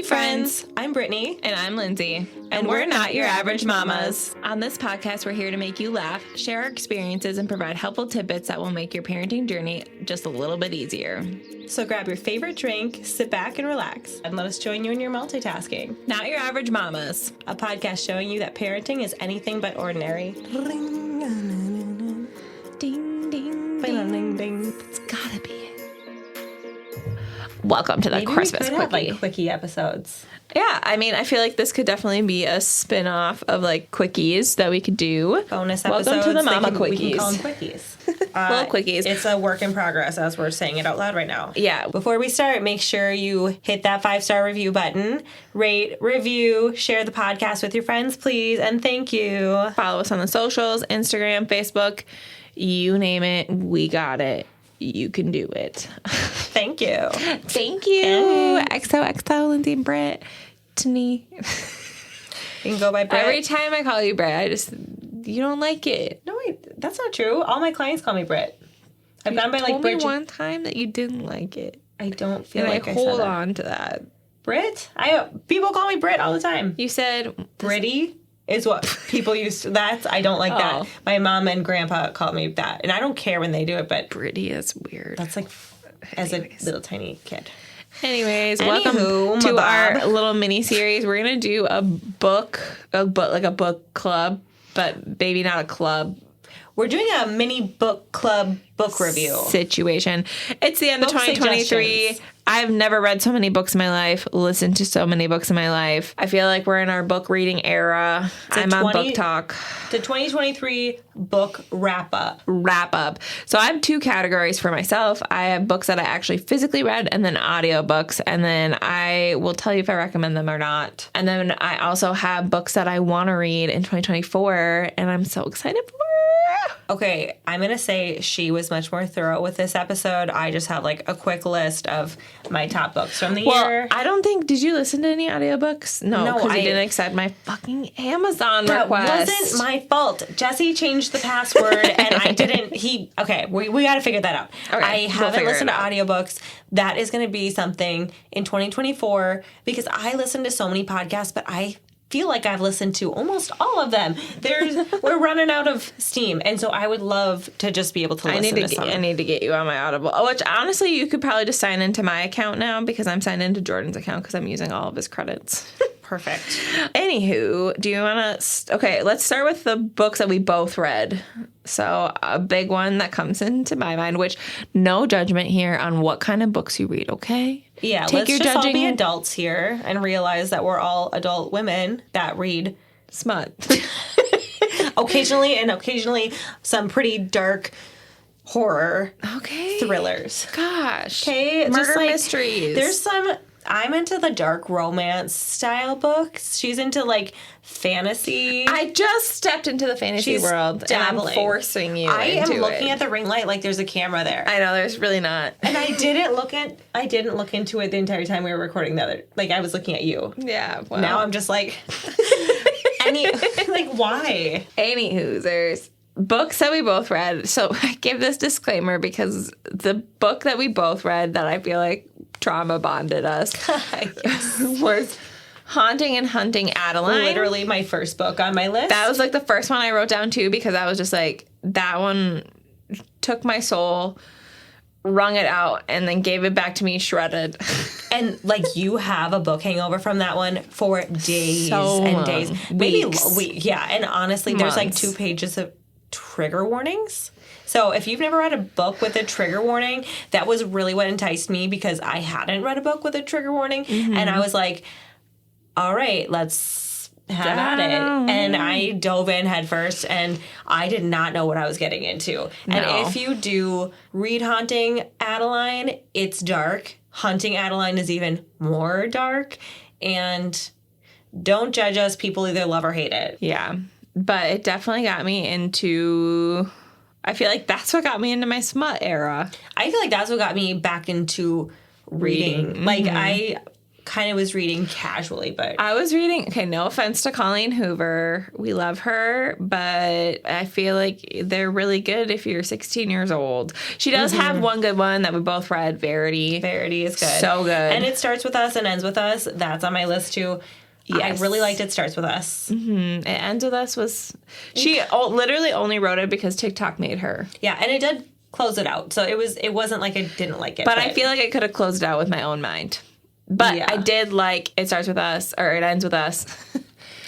friends. I'm Brittany. And I'm Lindsey. And we're not your average mamas. On this podcast, we're here to make you laugh, share our experiences, and provide helpful tidbits that will make your parenting journey just a little bit easier. So grab your favorite drink, sit back and relax, and let us join you in your multitasking. Not your average mamas. A podcast showing you that parenting is anything but ordinary. Ding, ding, ding, ding. It's gotta be it. Welcome to the Maybe Christmas we could have, Quickie. quickie episodes. Yeah, I mean, I feel like this could definitely be a spin-off of quickies that we could do. Bonus episodes. Welcome to the Mama We can Quickies. call them quickies. Little quickies. It's a work in progress as we're saying it out loud right now. Yeah. Before we start, make sure you hit that 5-star review button, rate, review, share the podcast with your friends, please, and thank you. Follow us on the socials, Instagram, Facebook, you name it, we got it. You can do it. Thank you. Thank you. Thanks. XOXO, Lindsey and Britt. Brittany. You can go by Britt. Every time I call you Britt, you don't like it. No, wait, that's not true. All my clients call me Britt. I've gone by told Bridget. me one time that you didn't like it. I don't feel And like I I hold said that. on to that. Britt? People call me Britt all the time. You said Britty is what people used to. I don't like that. Oh. My mom and grandpa called me that. And I don't care when they do it, but Brittany is weird. that's like as a little tiny kid. Anyways, Anywho, welcome to my our Bob. little mini series. We're gonna do a book club, but maybe not a club We're doing a mini book club book review. situation. It's the end of Book 2023. suggestions. I've never read so many books in my life, listened to so many books in my life. I feel like we're in our book reading era. I'm on book talk. The 2023 book wrap up. So I have two categories for myself. I have books that I actually physically read and then audiobooks, and then I will tell you if I recommend them or not. And then I also have books that I want to read in 2024, and I'm so excited for. Okay, I'm going to say she was much more thorough with this episode. I just have a quick list of my top books from the year. I don't think, did you listen to any audiobooks? No, No, because I you didn't accept my fucking Amazon That request. wasn't my fault. Jesse changed the password and I didn't. We got to figure that out. Okay, I we'll haven't figure listened it to out. audiobooks. That is going to be something in 2024 because I listen to so many podcasts, but I feel like I've listened to almost all of them. We're running out of steam, and so I would love to just be able to listen to some. I need to get you on my Audible. Which honestly, you could probably just sign into my account now because I'm signed into Jordan's account because I'm using all of his credits. Perfect. Anywho, do you want to? Okay, let's start with the books that we both read. So a big one that comes into my mind, which no judgment here on what kind of books you read. Okay. Yeah, Take let's your just all judging be adults here and realize that we're all adult women that read smut. occasionally some pretty dark horror Okay. thrillers. Gosh. Okay, Murder just mysteries. There's some. I'm into the dark romance style books. She's into fantasy. I just stepped into the fantasy She's world, and dabbling. I'm forcing you. I am into looking it. at the ring light like there's a camera there. I know there's really not. And I didn't look into it the entire time we were recording the other. I was looking at you. Yeah. Well. Now I'm just why? Anywho, there's books that we both read. So I give this disclaimer because the book that we both read that I feel like trauma bonded us was Haunting and Hunting Adeline. Literally my first book on my list. That was the first one I wrote down too because I was just that one took my soul, wrung it out, and then gave it back to me shredded. And you have a book hangover from that one for days So and long. days. Weeks. Yeah. And honestly, there's Months. 2 pages of trigger warnings. So if you've never read a book with a trigger warning, that was really what enticed me because I hadn't read a book with a trigger warning. Mm-hmm. And I was like, all right, let's have at it. And I dove in head first and I did not know what I was getting into. And No. if you do read Haunting Adeline, it's dark. Hunting Adeline is even more dark. And don't judge us. People either love or hate it. Yeah. But it definitely got me into... I feel like that's what got me into my smut era. I feel like that's what got me back into reading. Mm-hmm. kind of was reading casually, but I was reading, okay, no offense to Colleen Hoover. We love her, but I feel like they're really good if you're 16 years old. She does have one good one that we both read, Verity. Verity is good. So good. And It Starts With Us and Ends With Us. That's on my list too. Yes. I really liked It Starts With Us. It Ends With Us was... She literally only wrote it because TikTok made her. Yeah, and it did close it out. So it wasn't like I didn't like it. But I feel like I could have closed it out with my own mind. But Yeah. I did like It Starts With Us, or It Ends With Us.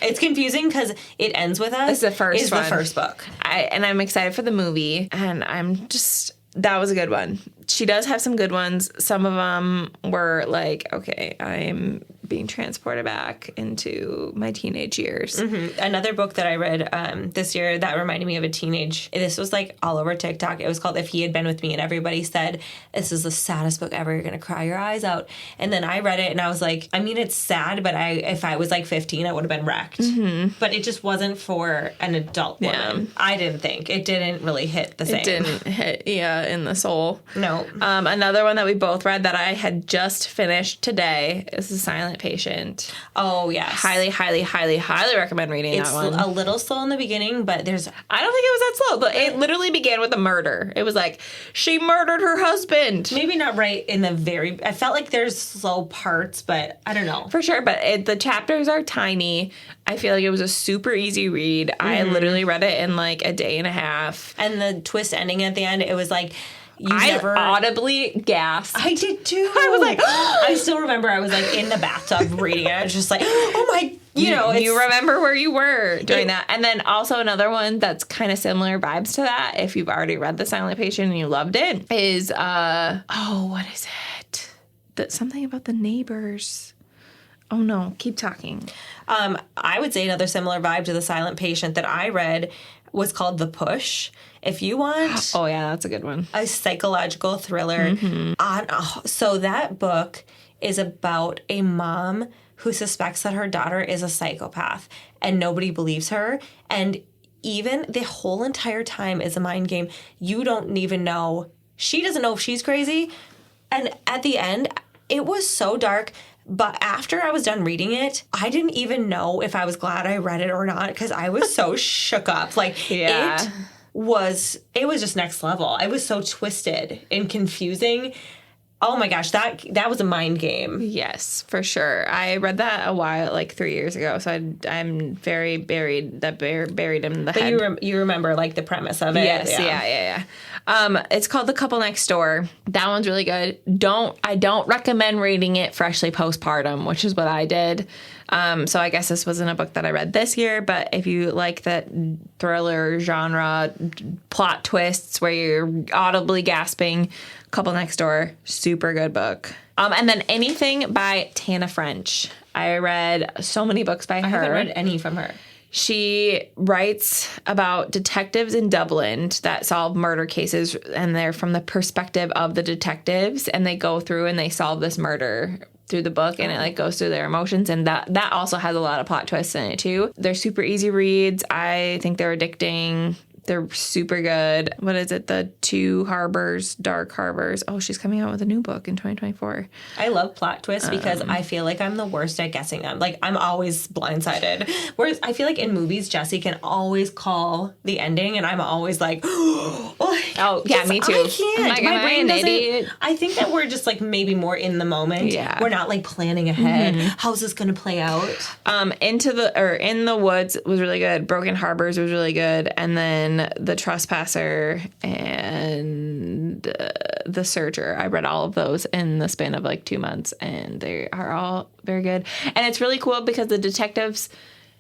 It's confusing because It Ends With Us It's the first one. the first book. And I'm excited for the movie, and I'm just... That was a good one. She does have some good ones. Some of them were like, okay, I'm being transported back into my teenage years. Another book that I read this year that reminded me of a teenage, this was like all over TikTok. It was called If He Had Been With Me, and everybody said, this is the saddest book ever. You're going to cry your eyes out. And then I read it and I was like, I mean, it's sad, but if I was like 15, I would have been wrecked. But it just wasn't for an adult woman. I didn't think. It didn't really hit the same. It didn't hit, in the soul. No. Another one that we both read that I had just finished today is The Silent Patient. Oh, yes. Highly, highly, highly, highly recommend reading that one. It's a little slow in the beginning, but I don't think it was that slow, but it literally began with a murder. It was like, she murdered her husband. maybe not right in the I felt like there's slow parts, but I don't know. For sure, but the chapters are tiny. I feel like it was a super easy read. I literally read it in like a day and a half. And the twist ending at the end, it was like, I audibly gasped. I did too. I was like, I still remember I was like in the bathtub reading it. I was just like, oh my, you remember where you were during that. And then also another one that's kind of similar vibes to that, if you've already read The Silent Patient and you loved it, is, what is it? Something about the neighbors. Oh no, keep talking. I would say another similar vibe to The Silent Patient that I read was called The Push. If you want... Oh, yeah, that's a good one. A psychological thriller. So that book is about a mom who suspects that her daughter is a psychopath, and nobody believes her. And even the whole entire time is a mind game. You don't even know. She doesn't know if she's crazy. And at the end, it was so dark. But after I was done reading it, I didn't even know if I was glad I read it or not because I was so shook up. Like, it was just next level. It was so twisted and confusing. Oh my gosh, that was a mind game. Yes, for sure. I read that a while, like 3 years ago. So I'm very buried in the head. But you remember like the premise of it. Yes, yeah. It's called The Couple Next Door. That one's really good. I don't recommend reading it freshly postpartum, which is what I did. So I guess this wasn't a book that I read this year, but if you like that thriller genre, plot twists where you're audibly gasping, Couple Next Door, super good book. And then anything by Tana French. I read so many books by her. I haven't read any from her. She writes about detectives in Dublin that solve murder cases, and they're from the perspective of the detectives, and they go through and they solve this murder through the book, and it like goes through their emotions, and that also has a lot of plot twists in it too. They're super easy reads. I think they're addicting. They're super good. What is it? The Two Harbors, Dark Harbors. Oh, she's coming out with a new book in 2024. I love plot twists because I feel like I'm the worst at guessing them. Like, I'm always blindsided. Whereas I feel like in movies, Jesse can always call the ending, and I'm always like, oh, yeah, me too. I can't. Like, My brain doesn't. Idiot? I think that we're just like maybe more in the moment. Yeah. We're not like planning ahead. How's this going to play out? In the Woods was really good. Broken Harbors was really good. And then The Trespasser and The Searcher. I read all of those in the span of like 2 months, and they are all very good. And it's really cool because the detectives,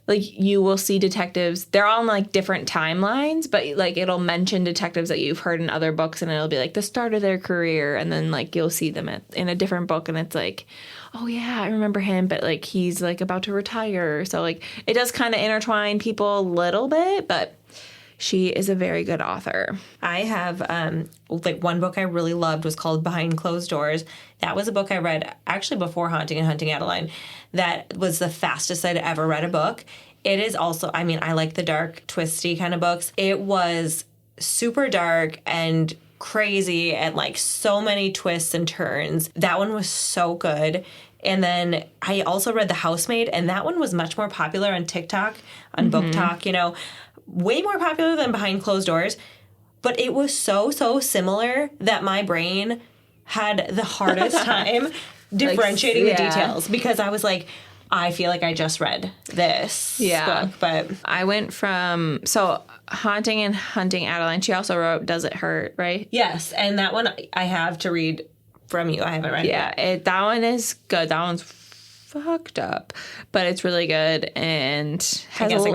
like, you will see detectives, they're all on like different timelines, but like it'll mention detectives that you've heard in other books, and it'll be like the start of their career, and then like you'll see them in a different book, and it's like, oh yeah, I remember him, but like he's like about to retire. So like it does kind of intertwine people a little bit, but she is a very good author. I have, like, one book I really loved was called Behind Closed Doors. That was a book I read actually before Haunting and Hunting Adeline. That was the fastest I'd ever read a book. It is also, I mean, I like the dark, twisty kind of books. It was super dark and crazy and like so many twists and turns. That one was so good. And then I also read The Housemaid, and that one was much more popular on TikTok, on Book Talk, you know, way more popular than Behind Closed Doors. But it was so similar that my brain had the hardest time differentiating the details, because I was like, I feel like I just read this book. But I went from, Haunting and Hunting Adeline. She also wrote Does It Hurt, right? Yes, and that one I have to read from you. I haven't read it yet. That one is good. That one's fucked up, but it's really good and has a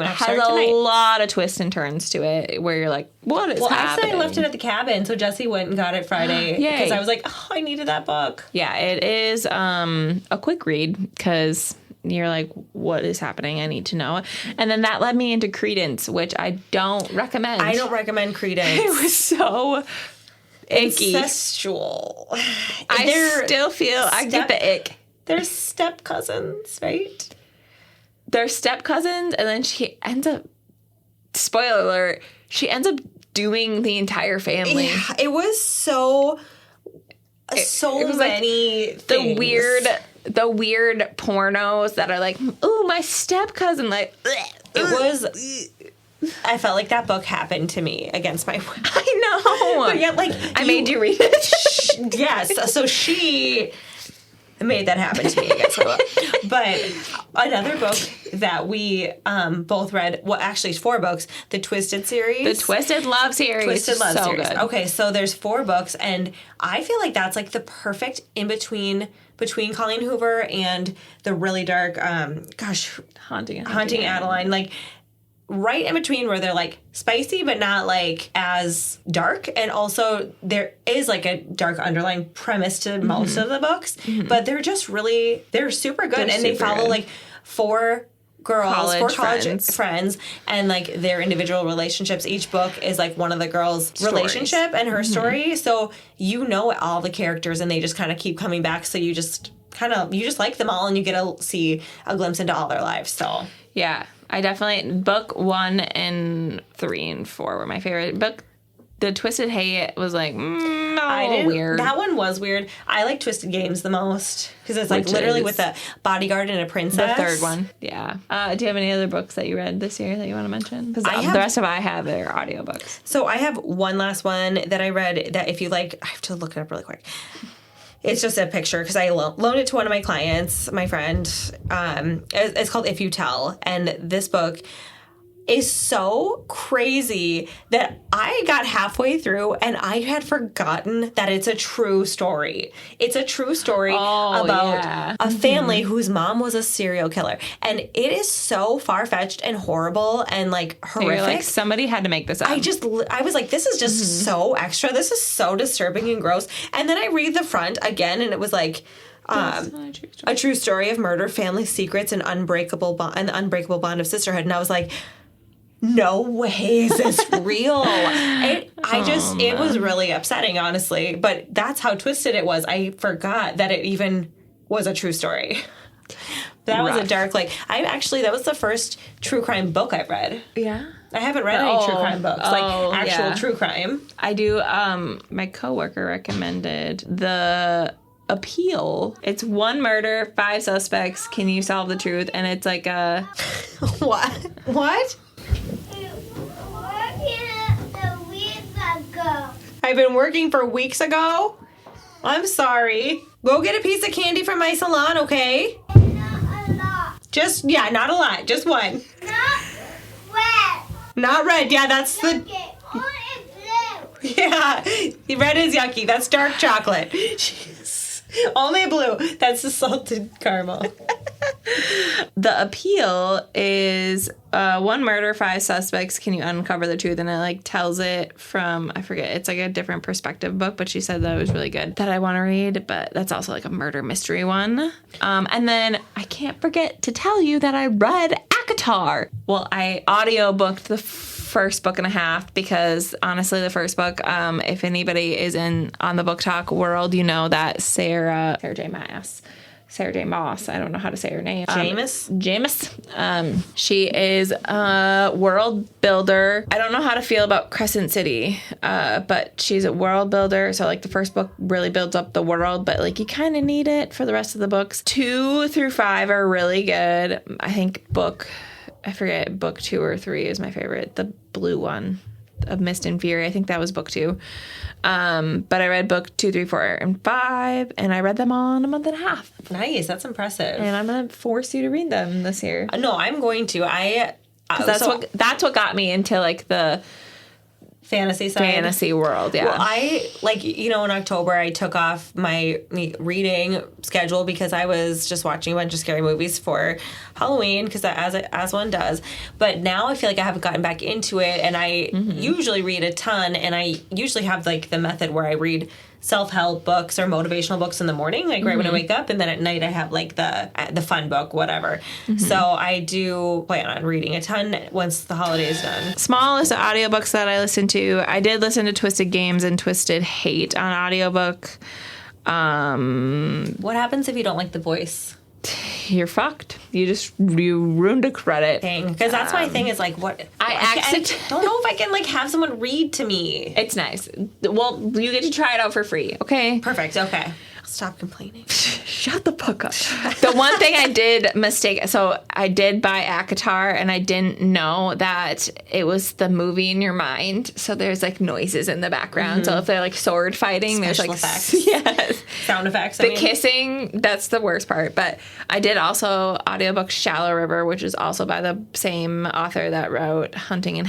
lot of twists and turns to it where you're like, what is happening? I left it at the cabin, so Jesse went and got it Friday because I was like, oh, I needed that book. Yeah, it is a quick read because you're like, what is happening? I need to know. And then that led me into Credence, which I don't recommend. I don't recommend Credence. It was so icky. Incestual. I still feel I get the ick. They're step cousins, right? They're step cousins, and then she ends up, spoiler alert, she ends up dooming the entire family. Yeah, it was so many like things. The weird pornos that are like, ooh, my step cousin, like, it was. I felt like that book happened to me against my will. I know. But yet, like, I made you read it. Yes. So she made that happen to me against my will. But another book that we both read, well, actually, it's 4 books, the Twisted series. The Twisted Love series. Twisted Love series. Good. Okay, so there's 4 books, and I feel like that's like the perfect in-between between Colleen Hoover and the really dark, Haunting Adeline. Like, right in between where they're like spicy but not like as dark, and also there is like a dark underlying premise to most of the books, but they're super good, and they follow like 4 girls, 4 college friends, and like their individual relationships. Each book is like one of the girls' relationship and her story, so you know all the characters and they just kind of keep coming back, so you just like them all and you get to see a glimpse into all their lives. So yeah, I definitely, book 1 and 3 and 4 were my favorite. Book, the Twisted Hay was like, weird. That one was weird. I like Twisted Games the most because it's like literally with a bodyguard and a princess. The third one, yeah. Do you have any other books that you read this year that you want to mention? Because the rest of I have their audiobooks. So I have one last one that I read that if you like, I have to look it up really quick. It's just a picture because I loaned it to one of my clients, my friend. It's called If You Tell. And this book is so crazy that I got halfway through and I had forgotten that it's a true story. It's a true story about a family whose mom was a serial killer. And it is so far-fetched and horrible and like horrific. You're like, somebody had to make this up. I was like, this is just so extra. This is so disturbing and gross. And then I read the front again and it was like, a true story of murder, family secrets, and unbreakable bond of sisterhood. And I was like, no way is this real. It was really upsetting, honestly. But that's how twisted it was. I forgot that it even was a true story. That was a dark, like, that was the first true crime book I've read. Yeah. I haven't read any true crime books, like actual true crime. I do, my coworker recommended The Appeal. It's 1 murder, 5 suspects. Can you solve the truth? And it's like a... What? I've been working for weeks ago. I'm sorry. Go get a piece of candy from my salon, okay? Not a lot. Not a lot. Just 1. Not red. Not red. Yeah, that's the... Okay, only blue. Yeah, red is yucky. That's dark chocolate. Only blue. That's the salted caramel. The Appeal is 1 murder, 5 suspects. Can you uncover the truth? And it like tells it from, I forget, it's like a different perspective book, but she said that it was really good that I want to read, but that's also like a murder mystery one. And then I can't forget to tell you that I read ACOTAR. Well, I audiobooked the first book and a half because honestly the first book, if anybody is on the book talk world, you know that Sarah J. Maas Sarah J. Maas. I don't know how to say her name. Jameis? She is a world builder. I don't know how to feel about Crescent City, but she's a world builder. So, like, the first book really builds up the world, but, like, you kind of need it for the rest of the books. 2 through 5 are really good. I think book 2 or 3 is my favorite. The blue one of Mist and Fury. I think that was book 2. But I read book 2, 3, 4, and 5, and I read them all in a month and a half. Nice. That's impressive. And I'm going to force you to read them this year. No, I'm going to. That's what got me into, like, the fantasy side. Fantasy world, yeah. Well, I, like, in October, I took off my reading schedule because I was just watching a bunch of scary movies for Halloween, because as one does. But now I feel like I haven't gotten back into it, and I usually read a ton, and I usually have, like, the method where I read self-help books or motivational books in the morning, like right when I wake up, and then at night I have, like, the fun book, whatever. So I do plan on reading a ton once the holiday is done. Smallest audiobooks that I listen to. I did listen to Twisted Games and Twisted Hate on audiobook. What happens if you don't like the voice? You're fucked. You ruined a credit. Dang, because that's my thing is, like, what I don't know if I can, like, have someone read to me. It's nice. Well, you get to try it out for free, okay? Perfect. Okay. Stop complaining. Shut the fuck up. The one thing I did mistake, so I did buy ACOTAR, and I didn't know that it was the movie in your mind. So there's, like, noises in the background. So if they're, like, sword fighting, Special there's, like, effects. Yes. Sound effects. The kissing, that's the worst part. But I did also audiobook Shallow River, which is also by the same author that wrote Hunting and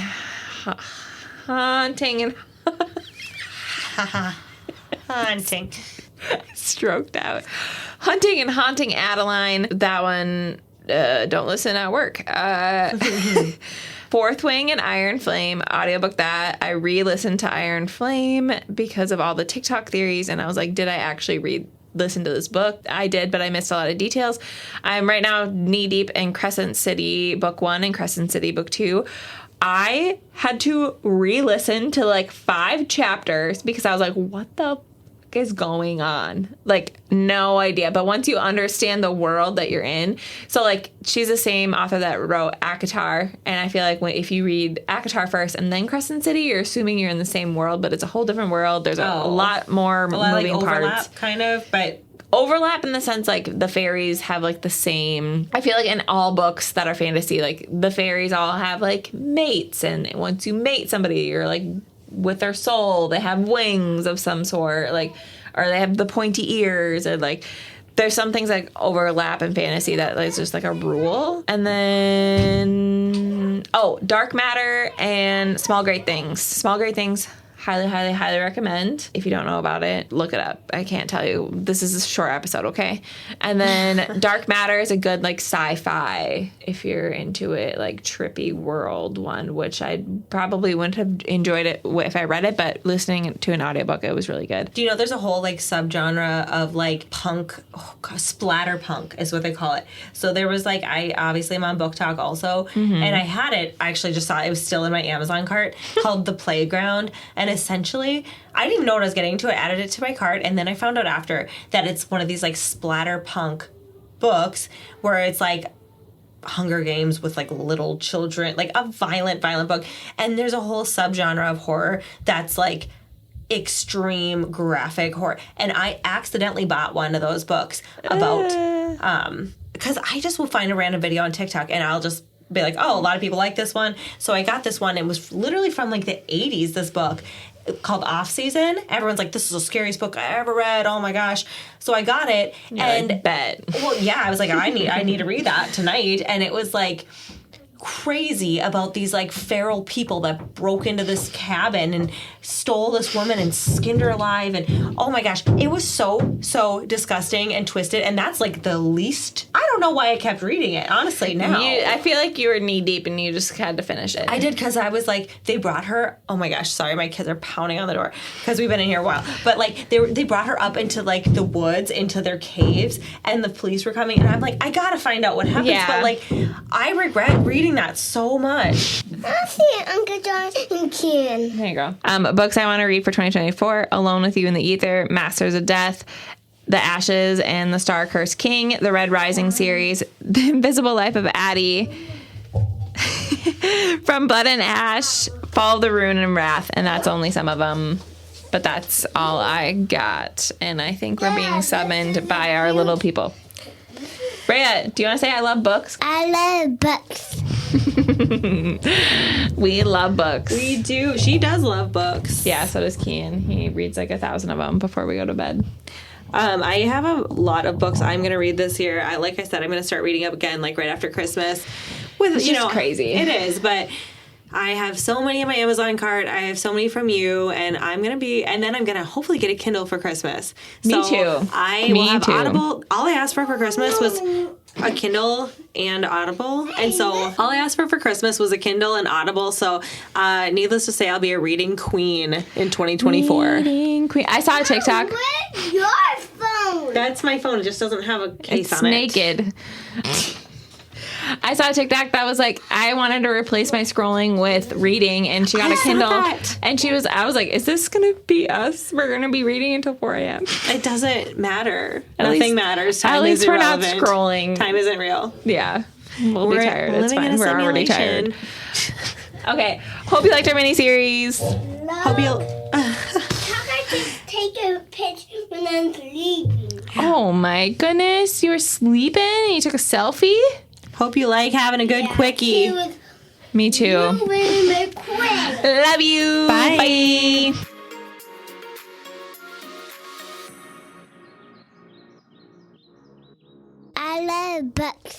Hunting. Stroked out. Hunting and Haunting Adeline. That one, don't listen at work. Fourth Wing and Iron Flame, audiobook that. I re-listened to Iron Flame because of all the TikTok theories, and I was like, did I actually listen to this book? I did, but I missed a lot of details. I'm right now knee-deep in Crescent City Book 1 and Crescent City Book 2. I had to re-listen to, like, 5 chapters because I was like, what the is going on? Like, no idea. But once you understand the world that you're in, so, like, she's the same author that wrote ACOTAR, and I feel like if you read ACOTAR first and then Crescent City, you're assuming you're in the same world, but it's a whole different world. There's a lot more moving parts, kind of, but overlap in the sense, like, the fairies have, like, the same, I feel like in all books that are fantasy, like, the fairies all have, like, mates, and once you mate somebody, you're, like, with their soul, they have wings of some sort, like, or they have the pointy ears, or, like, there's some things like overlap in fantasy that is just like a rule. And then Dark Matter and Small Great Things. Highly, highly, highly recommend. If you don't know about it, look it up. I can't tell you. This is a short episode, okay? And then Dark Matter is a good, like, sci-fi, if you're into it, like, trippy world one, which I probably wouldn't have enjoyed it if I read it, but listening to an audiobook, it was really good. Do you know there's a whole, like, subgenre of, like, punk, splatter punk is what they call it. So there was, like, I obviously am on Book Talk also, and I had it, I actually just saw it was still in my Amazon cart, called The Playground, and essentially, I didn't even know what I was getting into. I added it to my cart, and then I found out after that it's one of these, like, splatter punk books where it's, like, Hunger Games with, like, little children, like, a violent book. And there's a whole subgenre of horror that's, like, extreme graphic horror. And I accidentally bought one of those books about, because I just will find a random video on TikTok, and I'll just be like, oh, a lot of people like this one. So I got this one. It was literally from, like, the 80s, this book called Off Season. Everyone's like, this is the scariest book I ever read. Oh my gosh. So I got it. And bet. Well, yeah, I was like, I need to read that tonight. And it was, like, crazy about these, like, feral people that broke into this cabin and stole this woman and skinned her alive. And oh my gosh, it was so disgusting and twisted. And that's, like, the least. I don't know why I kept reading it, honestly, now. I feel like you were knee deep and you just had to finish it. I did, because I was like, they brought her, oh my gosh, sorry, my kids are pounding on the door because we've been in here a while. But, like, they brought her up into, like, the woods, into their caves, and the police were coming, and I'm like, I gotta find out what happens. Yeah. But, like, I regret reading that so much. I see Uncle John and Ken. There you go. Books I want to read for 2024: Alone with You in the Ether, Masters of Death. The Ashes and the Star-Cursed King, the Red Rising series, The Invisible Life of Addie, From Blood and Ash, Fall of the Rune and Wrath, and that's only some of them. But that's all I got. And I think we're being summoned by our little people. Rhea, do you want to say I love books? I love books. We love books. We do. She does love books. Yeah, so does Kian. He reads like 1,000 of them before we go to bed. I have a lot of books I'm going to read this year. Like I said, I'm going to start reading up again, like right after Christmas. Which is crazy. It is, but I have so many in my Amazon cart. I have so many from you, and then I'm going to hopefully get a Kindle for Christmas. Me So too. I will have Audible. All I asked for Christmas was a Kindle and Audible, and so all I asked for Christmas was a Kindle and Audible. So, needless to say, I'll be a reading queen in 2024. Reading queen. I saw a TikTok. Where's your phone? That's my phone. It just doesn't have a case It's on it. naked. I saw a TikTok that was like, I wanted to replace my scrolling with reading, and she got a saw Kindle. that. And I was like, is this going to be us? We're going to be reading until 4 a.m. It doesn't matter. At Nothing least- matters. Time At least is we're not irrelevant. scrolling. Time isn't real. Yeah. We'll be We're tired. It's living in fine. a We're already tired. simulation. Okay. Hope you liked our mini-series. Hope you'll. How can I just take a picture when I'm sleeping? Oh my goodness. You were sleeping and you took a selfie? Hope you like having a good quickie. She was Me too. moving my quick. Love you. Bye. Bye. I love books.